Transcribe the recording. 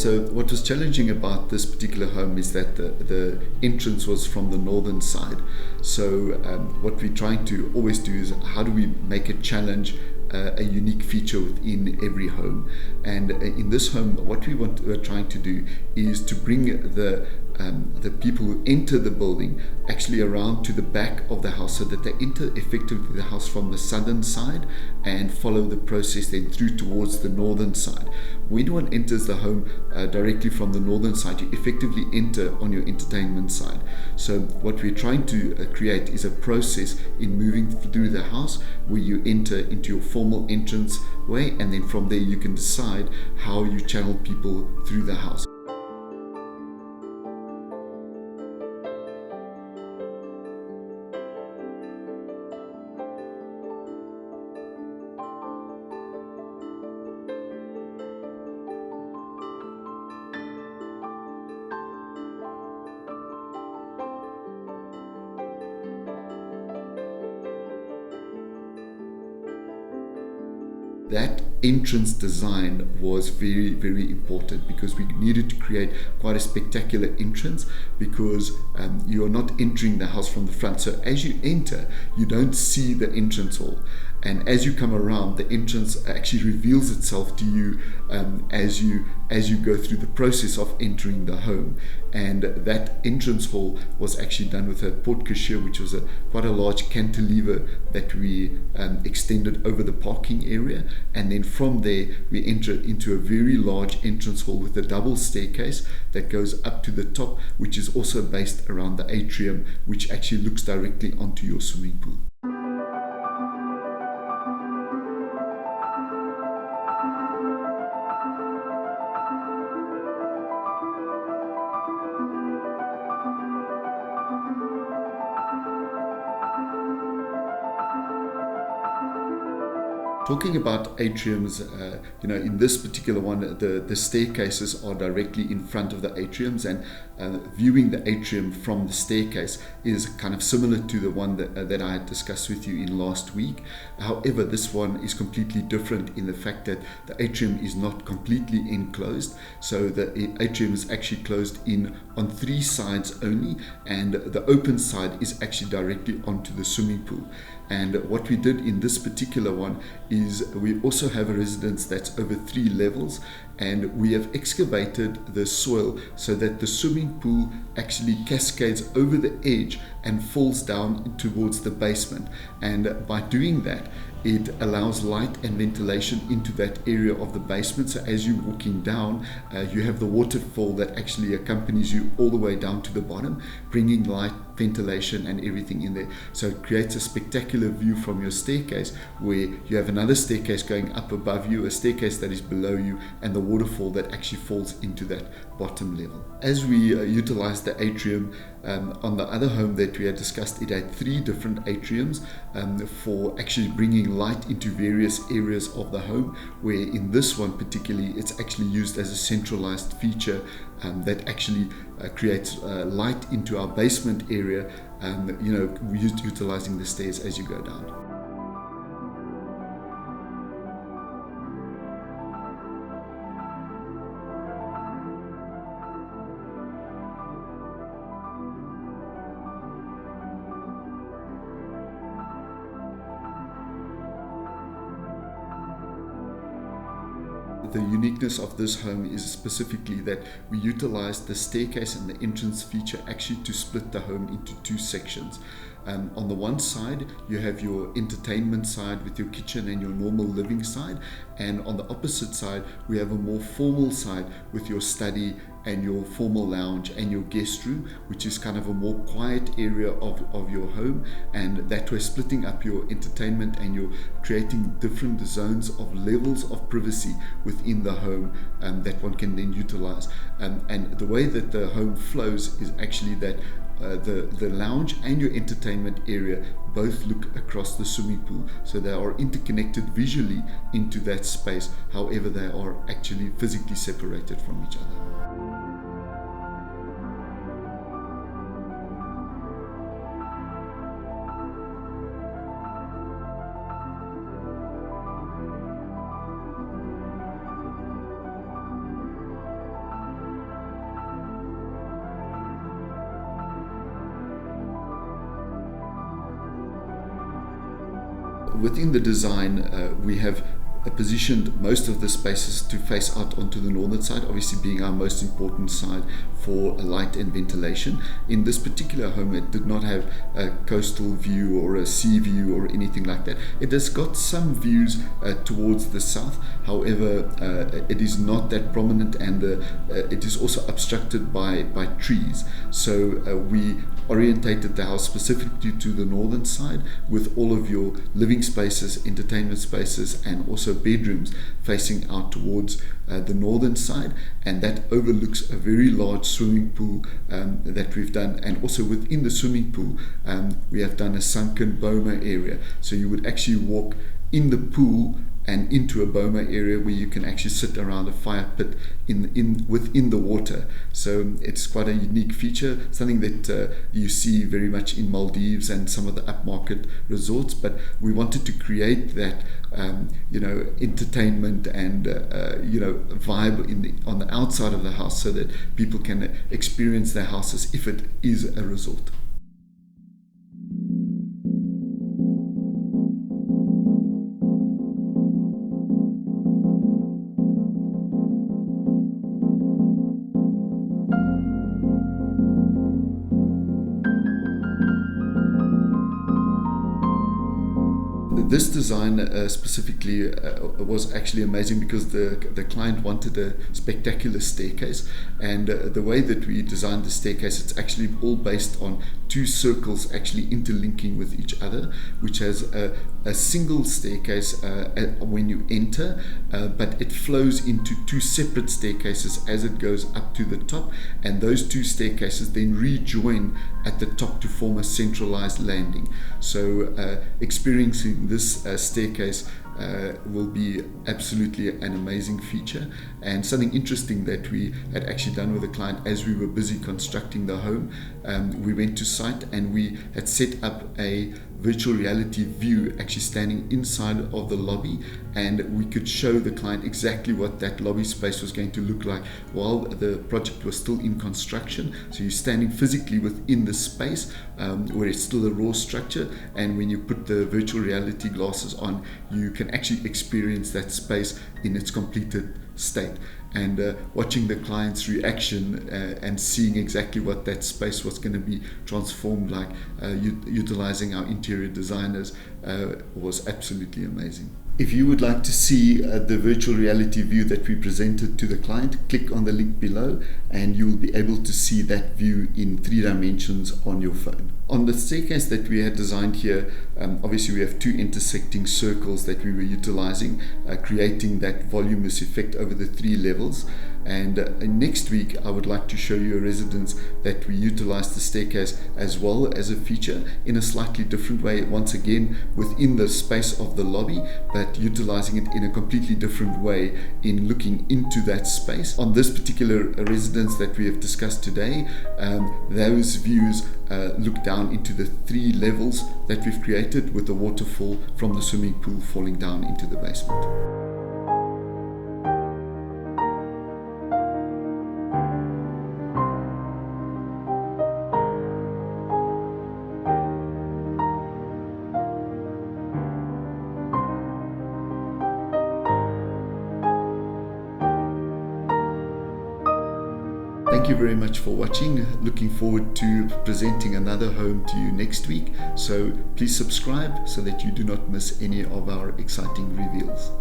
So what was challenging about this particular home is that the entrance was from the northern side. So what we're trying to always do is how do we make a challenge a unique feature within every home. And in this home, what we're trying to do is to bring the people who enter the building actually around to the back of the house, so that they enter effectively the house from the southern side and follow the process then through towards the northern side. When one enters the home directly from the northern side, you effectively enter on your entertainment side. So what we're trying to create is a process in moving through the house where you enter into your formal entrance way, and then from there you can decide how you channel people through the house. That entrance design was very, very important, because we needed to create quite a spectacular entrance, because you are not entering the house from the front. So as you enter, you don't see the entrance hall. And as you come around, the entrance actually reveals itself to you as you go through the process of entering the home. And that entrance hall was actually done with a porte-cochere, which was quite a large cantilever that we extended over the parking area. And then from there, we enter into a very large entrance hall with a double staircase that goes up to the top, which is also based around the atrium, which actually looks directly onto your swimming pool. Talking about atriums, in this particular one, the staircases are directly in front of the atriums, and viewing the atrium from the staircase is kind of similar to the one that I had discussed with you in last week. However, this one is completely different in the fact that the atrium is not completely enclosed. So the atrium is actually closed in on 3 sides only, and the open side is actually directly onto the swimming pool. And what we did in this particular one is we also have a residence that's over 3 levels, and we have excavated the soil so that the swimming pool actually cascades over the edge and falls down towards the basement. And by doing that, it allows light and ventilation into that area of the basement. So as you're walking down, you have the waterfall that actually accompanies you all the way down to the bottom, bringing light, ventilation and everything in there. So it creates a spectacular view from your staircase, where you have another staircase going up above you, a staircase that is below you, and the waterfall that actually falls into that bottom level. As we utilized the atrium on the other home that we had discussed, it had 3 different atriums for actually bringing light into various areas of the home, where in this one particularly, it's actually used as a centralized feature that actually creates light into our basement area, utilizing the stairs as you go down. The uniqueness of this home is specifically that we utilized the staircase and the entrance feature actually to split the home into 2 sections. On the one side, you have your entertainment side with your kitchen and your normal living side, and on the opposite side, we have a more formal side with your study and your formal lounge and your guest room, which is kind of a more quiet area of your home. And that way, splitting up your entertainment, and you're creating different zones of levels of privacy within the home that one can then utilize. And the way that the home flows is actually that the lounge and your entertainment area both look across the swimming pool, so they are interconnected visually into that space. However, they are actually physically separated from each other. within the design, we have positioned most of the spaces to face out onto the northern side, obviously being our most important side for light and ventilation. In this particular home, it did not have a coastal view or a sea view or anything like that. It has got some views towards the south, however it is not that prominent, and it is also obstructed by trees. So we orientated the house specifically to the northern side, with all of your living spaces, entertainment spaces, and also bedrooms facing out towards the northern side, and that overlooks a very large swimming pool that we've done. And also within the swimming pool, we have done a sunken boma area, so you would actually walk in the pool and into a boma area where you can actually sit around a fire pit within the water. So it's quite a unique feature, something that you see very much in Maldives and some of the upmarket resorts. But we wanted to create that entertainment and vibe on the outside of the house, so that people can experience their house as if it is a resort. This design specifically was actually amazing, because the client wanted a spectacular staircase, and the way that we designed the staircase, it's actually all based on two circles actually interlinking with each other, which has a single staircase when you enter, but it flows into two separate staircases as it goes up to the top, and those two staircases then rejoin at the top to form a centralized landing. So experiencing this staircase will be absolutely an amazing feature, and something interesting that we had actually done with the client as we were busy constructing the home. We went to site and we had set up a virtual reality view actually standing inside of the lobby, and we could show the client exactly what that lobby space was going to look like while the project was still in construction. So you're standing physically within the space where it's still a raw structure, and when you put the virtual reality glasses on, you can actually experience that space in its completed state. And watching the client's reaction and seeing exactly what that space was going to be transformed like, utilizing our interior designers, was absolutely amazing. If you would like to see the virtual reality view that we presented to the client, click on the link below and you will be able to see that view in 3 dimensions on your phone. On the staircase that we had designed here, obviously we have 2 intersecting circles that we were utilizing, creating that voluminous effect over the 3 levels. And next week I would like to show you a residence that we utilized the staircase as well as a feature in a slightly different way, once again within the space of the lobby, but utilizing it in a completely different way in looking into that space. On this particular residence that we have discussed today, those views look down into the 3 levels that we've created, with the waterfall from the swimming pool falling down into the basement. Thank you very much for watching. Looking forward to presenting another home to you next week. So please subscribe so that you do not miss any of our exciting reveals.